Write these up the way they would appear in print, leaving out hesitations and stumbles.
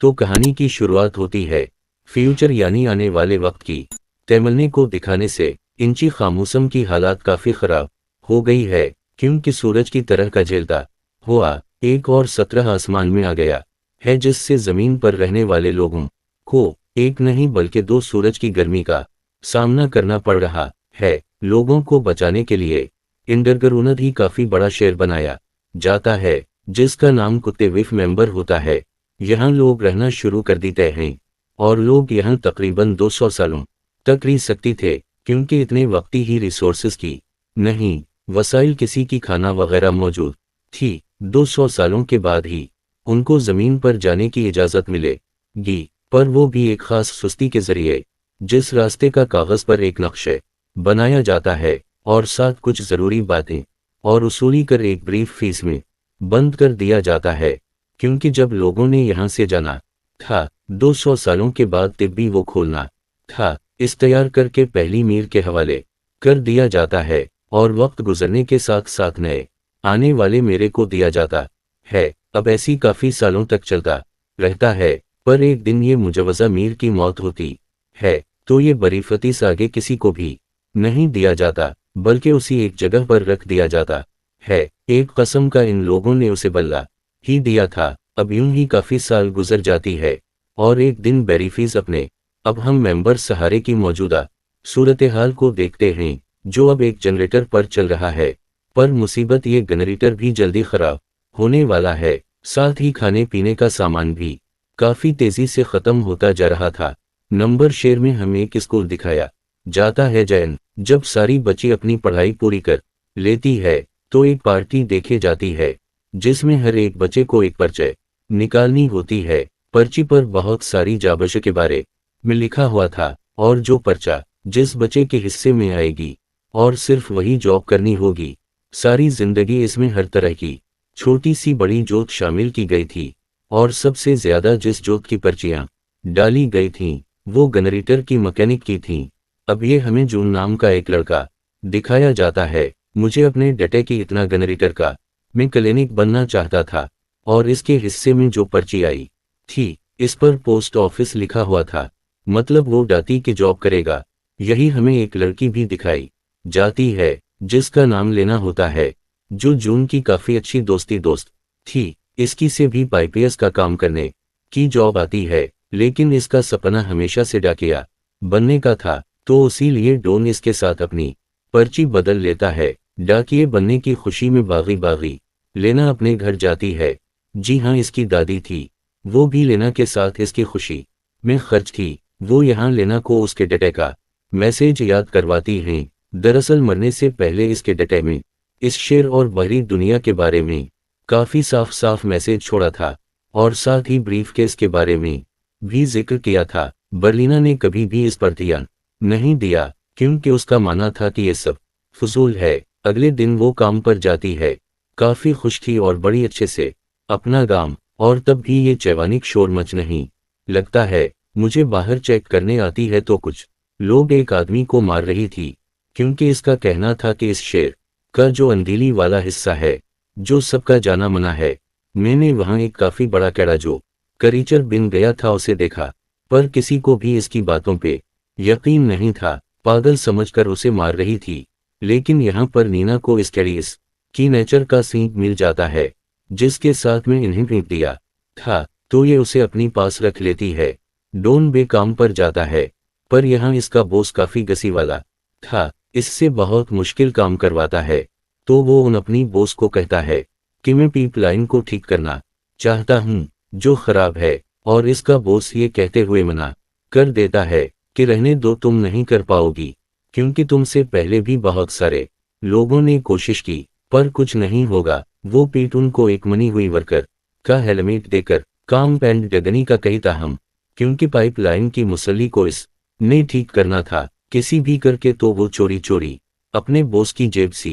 तो कहानी की शुरुआत होती है फ्यूचर यानी आने वाले वक्त की। तैमलने को दिखाने से इंची खामूसम की हालात काफ़ी ख़राब हो गई है, क्योंकि सूरज की तरह का झेलता हुआ एक और 17 आसमान में आ गया है, जिससे ज़मीन पर रहने वाले लोगों को एक नहीं बल्कि 2 सूरज की गर्मी का सामना करना पड़ रहा है। लोगों को बचाने के लिए इंडरग्राउंड ही काफ़ी बड़ा शहर बनाया जाता है, जिसका नाम कुत्ते विफ मेंबर होता है। यहाँ लोग रहना शुरू कर देते हैं और लोग यहाँ तकरीबन 200 सालों तक रह सकते थे, क्योंकि इतने वक्ती ही रिसोर्सेज की नहीं वसाइल किसी की खाना वगैरह मौजूद थी। 200 सालों के बाद ही उनको ज़मीन पर जाने की इजाज़त मिलेगी, पर वो भी एक ख़ास सुस्ती के ज़रिए, जिस रास्ते का कागज़ पर एक नक्शे बनाया जाता है और साथ कुछ ज़रूरी बातें और उसूली कर एक ब्रीफ फीस में बंद कर दिया जाता है। क्योंकि जब लोगों ने यहाँ से जाना था 200 सालों के बाद तब भी वो खोलना था, इस तैयार करके पहली मीर के हवाले कर दिया जाता है और वक्त गुजरने के साथ साथ नए आने वाले मेरे को दिया जाता है। अब ऐसी काफ़ी सालों तक चलता रहता है, पर एक दिन ये मुजवज़ा मीर की मौत होती है तो ये बरीफतीस आगे किसी को भी नहीं दिया जाता, बल्कि उसी एक जगह पर रख दिया जाता है। एक कसम का इन लोगों ने उसे बल्ला ही दिया था। अब यूं ही काफ़ी साल गुजर जाती है और एक दिन बेरीफीज अपने अब हम मेंबर सहारे की मौजूदा सूरत हाल को देखते हैं, जो अब एक जनरेटर पर चल रहा है। पर मुसीबत ये जनरेटर भी जल्दी ख़राब होने वाला है, साथ ही खाने पीने का सामान भी काफ़ी तेज़ी से ख़त्म होता जा रहा था। नंबर शेर में हमें एक स्कूल दिखाया जाता है जैन। जब सारी बच्ची अपनी पढ़ाई पूरी कर लेती है तो एक पार्टी देखे जाती है, जिसमें हर एक बच्चे को एक पर्चे निकालनी होती है। पर्ची पर बहुत सारी जाबश के बारे में लिखा हुआ था और जो पर्चा जिस बच्चे के हिस्से में आएगी और सिर्फ वही जॉब करनी होगी सारी जिंदगी। इसमें हर तरह की छोटी सी बड़ी जोत शामिल की गई थी और सबसे ज्यादा जिस जोत की पर्चियां डाली गई थीं वो जनरेटर की मैकेनिक की थीं। अब ये हमें जून नाम का एक लड़का दिखाया जाता है। मुझे अपने डटे की इतना जनरेटर का मैं क्लिनिक बनना चाहता था और इसके हिस्से में जो पर्ची आई थी इस पर पोस्ट ऑफिस लिखा हुआ था, मतलब वो डाटी की जॉब करेगा। यही हमें एक लड़की भी दिखाई जाती है जिसका नाम लेना होता है, जो जून की काफ़ी अच्छी दोस्त थी। इसकी से भी पाइपियस का काम करने की जॉब आती है, लेकिन इसका सपना हमेशा से डाकिया बनने का था, तो इसीलिए डॉन इसके साथ अपनी पर्ची बदल लेता है। डाकिये बनने की खुशी में बागी लेना अपने घर जाती है। जी हाँ, इसकी दादी थी, वो भी लेना के साथ इसकी खुशी में खर्च थी। वो यहाँ लेना को उसके डटे का मैसेज याद करवाती हैं। दरअसल मरने से पहले इसके डटे में इस शेर और बाहरी दुनिया के बारे में काफ़ी साफ साफ मैसेज छोड़ा था और साथ ही ब्रीफ केस के बारे में भी जिक्र किया था। बर्लिना ने कभी भी इस पर ध्यान नहीं दिया, क्योंकि उसका मानना था कि ये सब फजूल है। अगले दिन वो काम पर जाती है, काफ़ी खुश थी और बड़ी अच्छे से अपना काम, और तब भी ये चैवानिक शोर मच नहीं लगता है। मुझे बाहर चेक करने आती है तो कुछ लोग एक आदमी को मार रही थी, क्योंकि इसका कहना था कि इस शेर का जो अंधेली वाला हिस्सा है जो सबका जाना मना है। मैंने वहाँ एक काफ़ी बड़ा कैड़ा जो करीचर बिन गया था उसे देखा, पर किसी को भी इसकी बातों पे यकीन नहीं था। पागल समझकर उसे मार रही थी। लेकिन यहाँ पर नीना को इस कैरियस की नेचर का सीख मिल जाता है, जिसके साथ में इन्हें भेज दिया था, तो ये उसे अपनी पास रख लेती है। डॉन बे काम पर जाता है, पर यहाँ इसका बॉस काफ़ी गसी वाला था, इससे बहुत मुश्किल काम करवाता है। तो वो उन अपनी बॉस को कहता है कि मैं पाइपलाइन को ठीक करना चाहता हूँ जो खराब है, और इसका बॉस ये कहते हुए मना कर देता है कि रहने दो, तुम नहीं कर पाओगी, क्योंकि तुमसे पहले भी बहुत सारे लोगों ने कोशिश की पर कुछ नहीं होगा। वो पीट उनको एक मनी हुई वर्कर का हेलमेट देकर काम एंड डगनी का कहता हम, क्योंकि पाइपलाइन की मुसल्ली को इसने ठीक करना था किसी भी करके, तो वो चोरी चोरी अपने बॉस की जेब से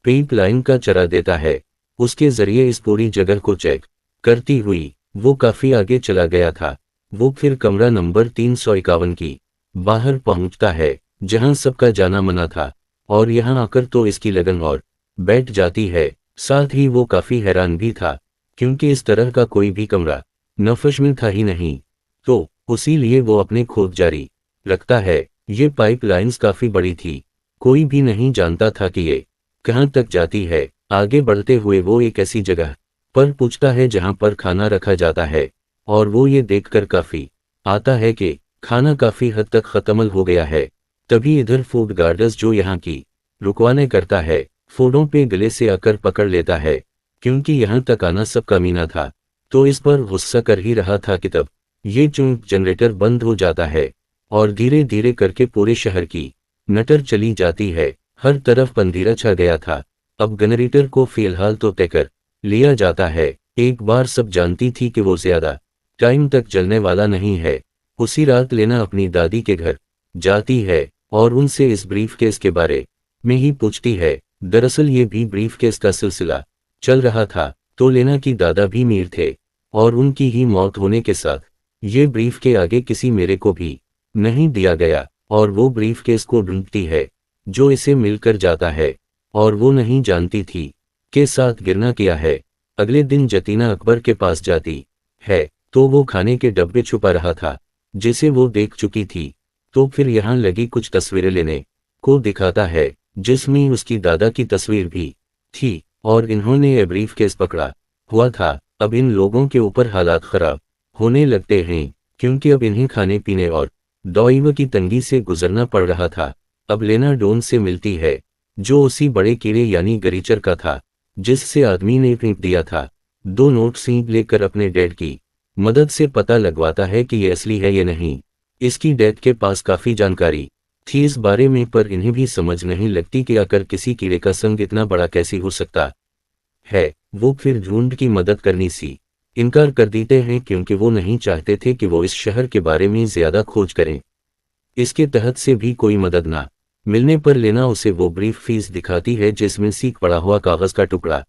पाइपलाइन का चरा देता है। उसके जरिए इस पूरी जगह को चेक करती हुई वो काफ़ी आगे चला गया था। वो फिर कमरा नंबर 351 की बाहर पहुंचता है, जहां सबका जाना मना था, और यहां आकर तो इसकी लगन और बैठ जाती है। साथ ही वो काफ़ी हैरान भी था, क्योंकि इस तरह का कोई भी कमरा नफश में था ही नहीं, तो उसी लिए वो अपने खोज जारी रखता है। ये पाइपलाइंस काफी बड़ी थी, कोई भी नहीं जानता था कि ये कहाँ तक जाती है। आगे बढ़ते हुए वो एक ऐसी जगह पर पूछता है जहाँ पर खाना रखा जाता है, और वो ये देखकर काफी आता है कि खाना काफी हद तक खत्म हो गया है। तभी इधर फूड गार्ड्स जो यहाँ की रुकवाने करता है, फूडों पे गले से आकर पकड़ लेता है, क्योंकि यहाँ तक आना सबका मीना था। तो इस पर गुस्सा कर ही रहा था कि तब ये चूंक जनरेटर बंद हो जाता है, और धीरे धीरे करके पूरे शहर की नटर चली जाती है। हर तरफ अंधेरा छा गया था। अब जनरेटर को फिलहाल तो तय कर लिया जाता है। एक बार सब जानती थी कि वो ज्यादा टाइम तक चलने वाला नहीं है। उसी रात लेना अपनी दादी के घर जाती है और उनसे इस ब्रीफ केस के बारे में ही पूछती है। दरअसल ये भी ब्रीफ केस का सिलसिला चल रहा था, तो लेना की दादा भी मीर थे, और उनकी ही मौत होने के साथ ये ब्रीफ के आगे किसी मेरे को भी नहीं दिया गया, और वो ब्रीफ केस को ढूंढती है जो इसे मिलकर जाता है, और वो नहीं जानती थी के साथ गिरना किया है। अगले दिन जतीना अकबर के पास जाती है, तो वो खाने के डब्बे छुपा रहा था जिसे वो देख चुकी थी। तो फिर यहाँ लगी कुछ तस्वीरें लेने को दिखाता है, जिसमें उसकी दादा की तस्वीर भी थी, और इन्होंने ये ब्रीफ केस पकड़ा हुआ था। अब इन लोगों के ऊपर हालात खराब होने लगते हैं, क्योंकि अब इन्हें खाने पीने और दवाइयों की तंगी से गुजरना पड़ रहा था। अब लेना डोन से मिलती है, जो उसी बड़े कीड़े यानी गरीचर का था जिससे आदमी ने फेंक दिया था। 2 नोट सींध लेकर अपने डैड की मदद से पता लगवाता है कि ये असली है या नहीं। इसकी डैड के पास काफी जानकारी थी इस बारे में, पर इन्हें भी समझ नहीं लगती कि आकर किसी कीड़े का संग इतना बड़ा कैसे हो सकता है। वो फिर ढूंढ की मदद करनी सी इनकार कर देते हैं, क्योंकि वो नहीं चाहते थे कि वो इस शहर के बारे में ज्यादा खोज करें। इसके तहत से भी कोई मदद ना मिलने पर लेना उसे वो ब्रीफ फीस दिखाती है, जिसमें सीक पड़ा हुआ कागज का टुकड़ा,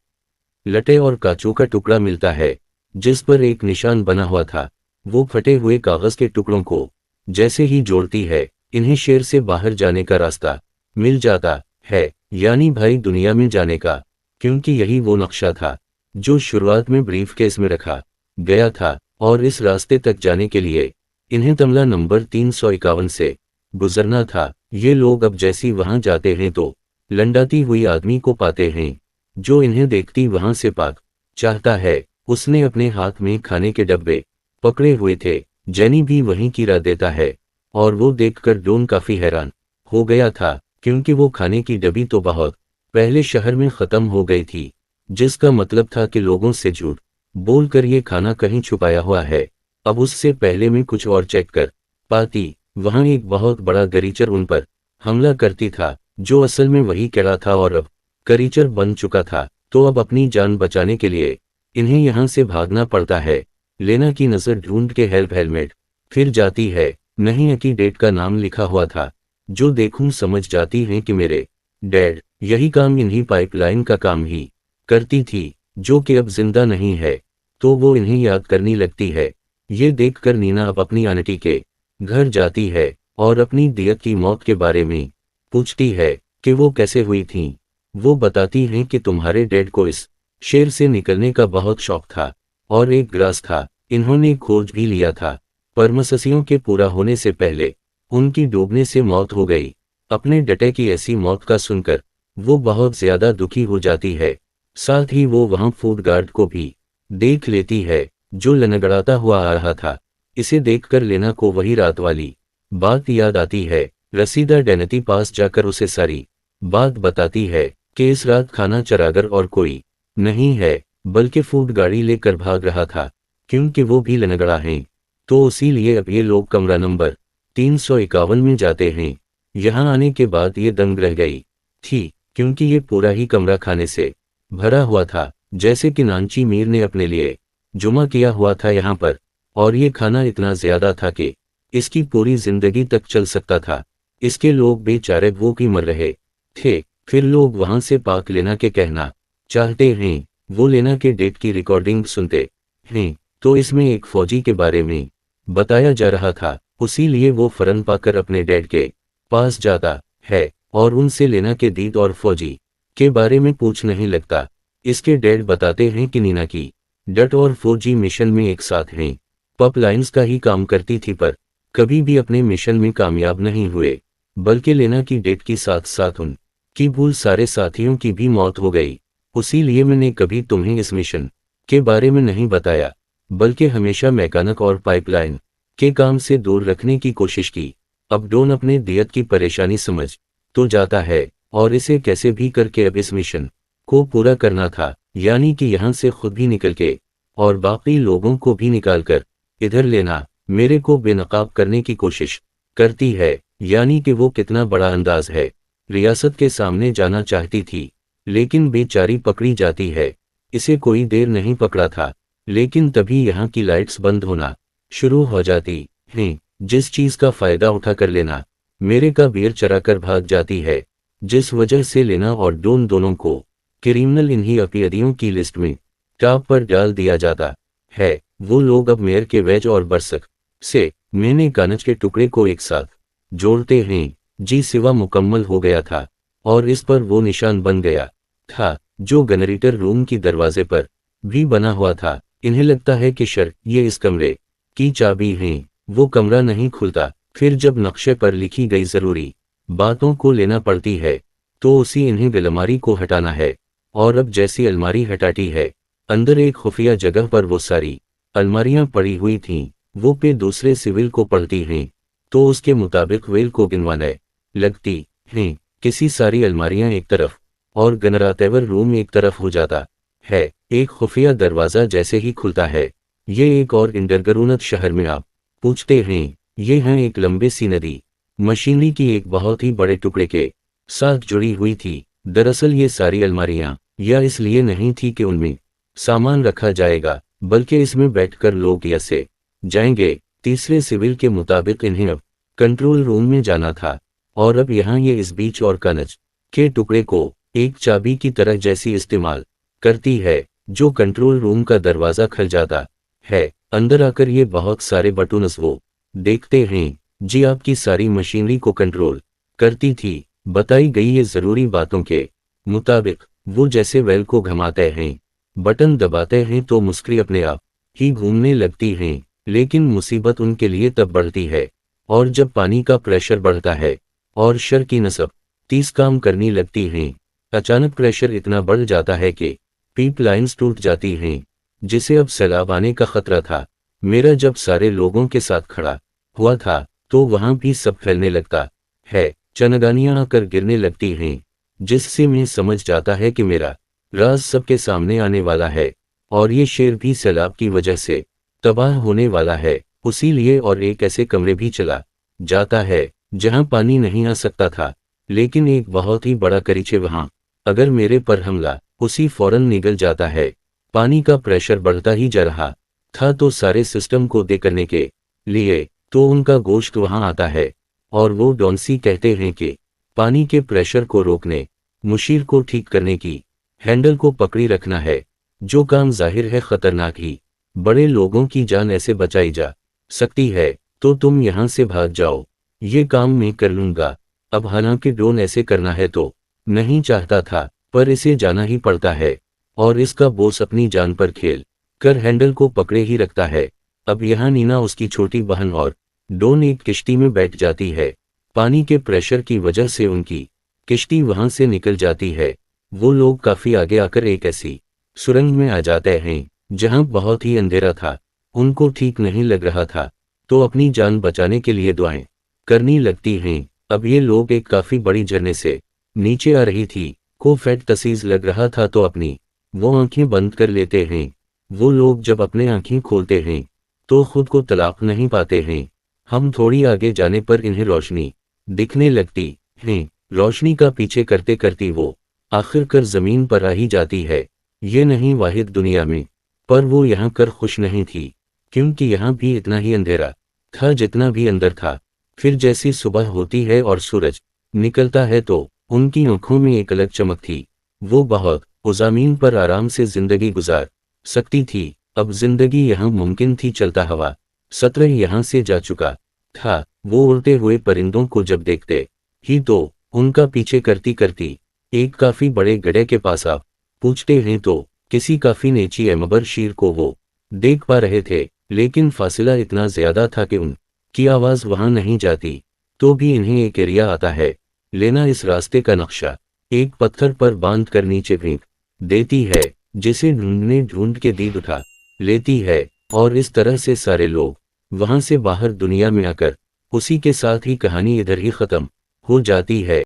लटे और कांचों का टुकड़ा मिलता है, जिस पर एक निशान बना हुआ था। वो फटे हुए कागज के टुकड़ों को जैसे ही जोड़ती है, इन्हें शहर से बाहर जाने का रास्ता मिल जाता है, यानी भाई दुनिया में जाने का, क्योंकि यही वो नक्शा था जो शुरुआत में ब्रीफ केस में रखा गया था। और इस रास्ते तक जाने के लिए इन्हें तमला नंबर 351 से गुजरना था। ये लोग अब जैसी वहां जाते हैं तो लंडाती हुई आदमी को पाते हैं, जो इन्हें देखती वहां से भाग चाहता है। उसने अपने हाथ में खाने के डब्बे पकड़े हुए थे। जेनी भी वहीं गिरा देता है, और वो देखकर डोन काफी हैरान हो गया था, क्योंकि वो खाने की डब्बी तो बहुत पहले शहर में खत्म हो गई थी, जिसका मतलब था कि लोगों से झूठ बोलकर ये खाना कहीं छुपाया हुआ है। अब उससे पहले मैं कुछ और चेक कर पाती, वहां एक बहुत बड़ा गरीचर उन पर हमला करती था, जो असल में वही कीड़ा था और अब गरीचर बन चुका था। तो अब अपनी जान बचाने के लिए इन्हें यहां से भागना पड़ता है। लेना की नजर ढूंढ के हेलमेट फिर जाती है। नहीं की डेट का नाम लिखा हुआ था, जो देखूं समझ जाती है कि मेरे डैड यही काम इन्हीं पाइपलाइन का काम ही करती थी, जो कि अब जिंदा नहीं है। तो वो इन्हें याद करने लगती है। ये देखकर नीना अब अपनी आंटी के घर जाती है और अपनी दियत की मौत के बारे में पूछती है कि वो कैसे हुई थी। वो बताती हैं कि तुम्हारे डैड को इस शहर से निकलने का बहुत शौक था और एक ग्रास था। इन्होंने खोज भी लिया था, पर मससियों के पूरा होने से पहले उनकी डूबने से मौत हो गई। अपने डटे की ऐसी मौत का सुनकर वो बहुत ज्यादा दुखी हो जाती है। साथ ही वो वहां फूड गार्ड को भी देख लेती है, जो लनगड़ाता हुआ आ रहा था। इसे देखकर लेना को वही रात वाली बात याद आती है। रसीदा डेनती पास जाकर उसे सारी बात बताती है कि इस रात खाना चरागर और कोई नहीं है, बल्कि फूड गाड़ी लेकर भाग रहा था, क्योंकि वो भी लनगड़ा है। तो उसी लिए अब ये लोग कमरा नंबर 351 में जाते हैं। यहाँ आने के बाद ये दंग रह गई थी, क्योंकि ये पूरा ही कमरा खाने से भरा हुआ था, जैसे कि नानची मीर ने अपने लिए जुमा किया हुआ था यहाँ पर। और ये खाना इतना ज्यादा था कि इसकी पूरी जिंदगी तक चल सकता था। इसके लोग बेचारे वो भी मर रहे थे। फिर लोग वहां से पाक लेना के कहना चाहते हैं। वो लेना के डेट की रिकॉर्डिंग सुनते हैं, तो इसमें एक फौजी के बारे में बताया जा रहा था। उसी लिए वो फरन पाकर अपने डैड के पास जाता है और उनसे लेना के दीद और फौजी के बारे में पूछ नहीं लगता। इसके डैड बताते हैं कि नीना की डट और 4G मिशन में एक साथ हैं। पप लाइन्स का ही काम करती थी पर कभी भी अपने मिशन में कामयाब नहीं हुए, बल्कि लेना की डेट के साथ साथ उनकी भूल सारे साथियों की भी मौत हो गई। उसी लिए मैंने कभी तुम्हें इस मिशन के बारे में नहीं बताया, बल्कि हमेशा मैकेनिक और पाइपलाइन के काम से दूर रखने की कोशिश की। अब डॉन अपने दियत की परेशानी समझ तो जाता है और इसे कैसे भी करके अब इस मिशन को पूरा करना था, यानी कि यहाँ से खुद भी निकल के और बाकी लोगों को भी निकालकर इधर लेना, मेरे को बेनकाब करने की कोशिश करती है। यानी कि वो कितना बड़ा अंदाज है, रियासत के सामने जाना चाहती थी लेकिन बेचारी पकड़ी जाती है। इसे कोई देर नहीं पकड़ा था, लेकिन तभी यहाँ की लाइट्स बंद होना शुरू हो जाती हैं, जिस चीज का फायदा उठा कर लेना मेरे का बेर चरा कर भाग जाती है, जिस वजह से लेना और डॉन दोनों को क्रिमिनल इन्हीं अपराधियों की लिस्ट में टॉप पर डाल दिया जाता है। वो लोग अब मेयर के वेज और बरसक से मैंने कागज के टुकड़े को एक साथ जोड़ते हैं। जी सिवा मुकम्मल हो गया था और इस पर वो निशान बन गया था जो जनरेटर रूम की दरवाजे पर भी बना हुआ था। इन्हें लगता है कि शर ये इस कमरे की चाबी है। वो कमरा नहीं खुलता। फिर जब नक्शे पर लिखी गई जरूरी बातों को लेना पड़ती है तो उसी इन्हें अलमारी को हटाना है। और अब जैसी अलमारी हटाती है, अंदर एक खुफिया जगह पर वो सारी अलमारियां पड़ी हुई थीं। वो पे दूसरे सिविल को पढ़ती हैं तो उसके मुताबिक वेल को गिनवाने लगती हैं। किसी सारी अलमारियां एक तरफ और जनरेटर रूम एक तरफ हो जाता है। एक खुफिया दरवाजा जैसे ही खुलता है, ये एक और इंडरग्राउंड शहर में आप पूछते हैं। ये है एक लंबे सी नदी, मशीनरी की एक बहुत ही बड़े टुकड़े के साथ जुड़ी हुई थी। दरअसल ये सारी अलमारियां या इसलिए नहीं थी कि उनमें सामान रखा जाएगा, बल्कि इसमें बैठकर लोग ऐसे जाएंगे। तीसरे सिविल के मुताबिक इन्हें अब कंट्रोल रूम में जाना था और अब यहाँ ये इस बीच और कागज के टुकड़े को एक चाबी की तरह जैसी इस्तेमाल करती है जो कंट्रोल रूम का दरवाजा खुल जाता है। अंदर आकर ये बहुत सारे बटन्स वो देखते हैं जी आपकी सारी मशीनरी को कंट्रोल करती थी। बताई गई ये जरूरी बातों के मुताबिक वो जैसे वेल को घुमाते हैं, बटन दबाते हैं तो मुस्कुरी अपने आप ही घूमने लगती हैं। लेकिन मुसीबत उनके लिए तब बढ़ती है और जब पानी का प्रेशर बढ़ता है और शर की नसब 30 काम करनी लगती हैं। अचानक प्रेशर इतना बढ़ जाता है कि पीप लाइन्स टूट जाती हैं, जिसे अब सैलाब आने का खतरा था। मेरा जब सारे लोगों के साथ खड़ा हुआ था तो वहां भी सब फैलने लगता है। चनगानियां आकर गिरने लगती हैं, जिससे मैं समझ जाता है कि मेरा राज सबके सामने आने वाला है और ये शेर भी सैलाब की वजह से तबाह होने वाला है। उसी लिए और एक ऐसे कमरे भी चला जाता है जहां पानी नहीं आ सकता था, लेकिन एक बहुत ही बड़ा करीचे वहां अगर मेरे पर हमला उसी फौरन निगल जाता है। पानी का प्रेशर बढ़ता ही जा रहा था तो सारे सिस्टम को दे करने के लिए तो उनका गोश्त वहां आता है और वो डॉन्सी कहते हैं कि पानी के प्रेशर को रोकने, मुशीर को ठीक करने की हैंडल को पकड़ी रखना है, जो काम जाहिर है खतरनाक ही। बड़े लोगों की जान ऐसे बचाई जा सकती है तो तुम यहां से भाग जाओ, ये काम मैं कर लूंगा। अब हालांकि डॉन ऐसे करना है तो नहीं चाहता था, पर इसे जाना ही पड़ता है और इसका बॉस अपनी जान पर खेल कर हैंडल को पकड़े ही रखता है। अब यहाँ नीना उसकी छोटी बहन और डॉन एक किश्ती में बैठ जाती है। पानी के प्रेशर की वजह से उनकी किश्ती वहां से निकल जाती है। वो लोग काफी आगे आकर एक ऐसी सुरंग में आ जाते हैं जहां बहुत ही अंधेरा था। उनको ठीक नहीं लग रहा था तो अपनी जान बचाने के लिए दुआएं करनी लगती हैं। अब ये लोग एक काफी बड़ी झरने से नीचे आ रही थी को फैट तसीज लग रहा था तो अपनी वो आंखें बंद कर लेते हैं। वो लोग जब अपने आंखें खोलते हैं तो खुद को तलाक नहीं पाते हैं। हम थोड़ी आगे जाने पर इन्हें रोशनी दिखने लगती है। रोशनी का पीछे करते करती वो आखिरकार जमीन पर आ ही जाती है। ये नहीं वाहिद दुनिया में, पर वो यहाँ कर खुश नहीं थी, क्योंकि यहाँ भी इतना ही अंधेरा था जितना भी अंदर था। फिर जैसी सुबह होती है और सूरज निकलता है तो उनकी आंखों में एक अलग चमक थी। वो बहुत ज़मीन पर आराम से जिंदगी गुजार सकती थी। अब जिंदगी यहाँ मुमकिन थी। चलता हवा सत्रह यहाँ से जा चुका था। वो उड़ते हुए परिंदों को जब देखते ही तो उनका पीछे करती करती एक काफी बड़े गड्ढे के पास आप पूछते हैं तो किसी काफी नीची एमबर शीर को वो देख पा रहे थे, लेकिन फासिला इतना ज्यादा था कि उनकी आवाज वहां नहीं जाती। तो भी इन्हें एक एरिया आता है। लेना इस रास्ते का नक्शा एक पत्थर पर बांध कर नीचे फेंक देती है, जिसे ढूंढने ढूंढ के दीद उठा लेती है, और इस तरह से सारे लोग वहां से बाहर दुनिया में आकर उसी के साथ ही कहानी इधर ही खत्म हो जाती है।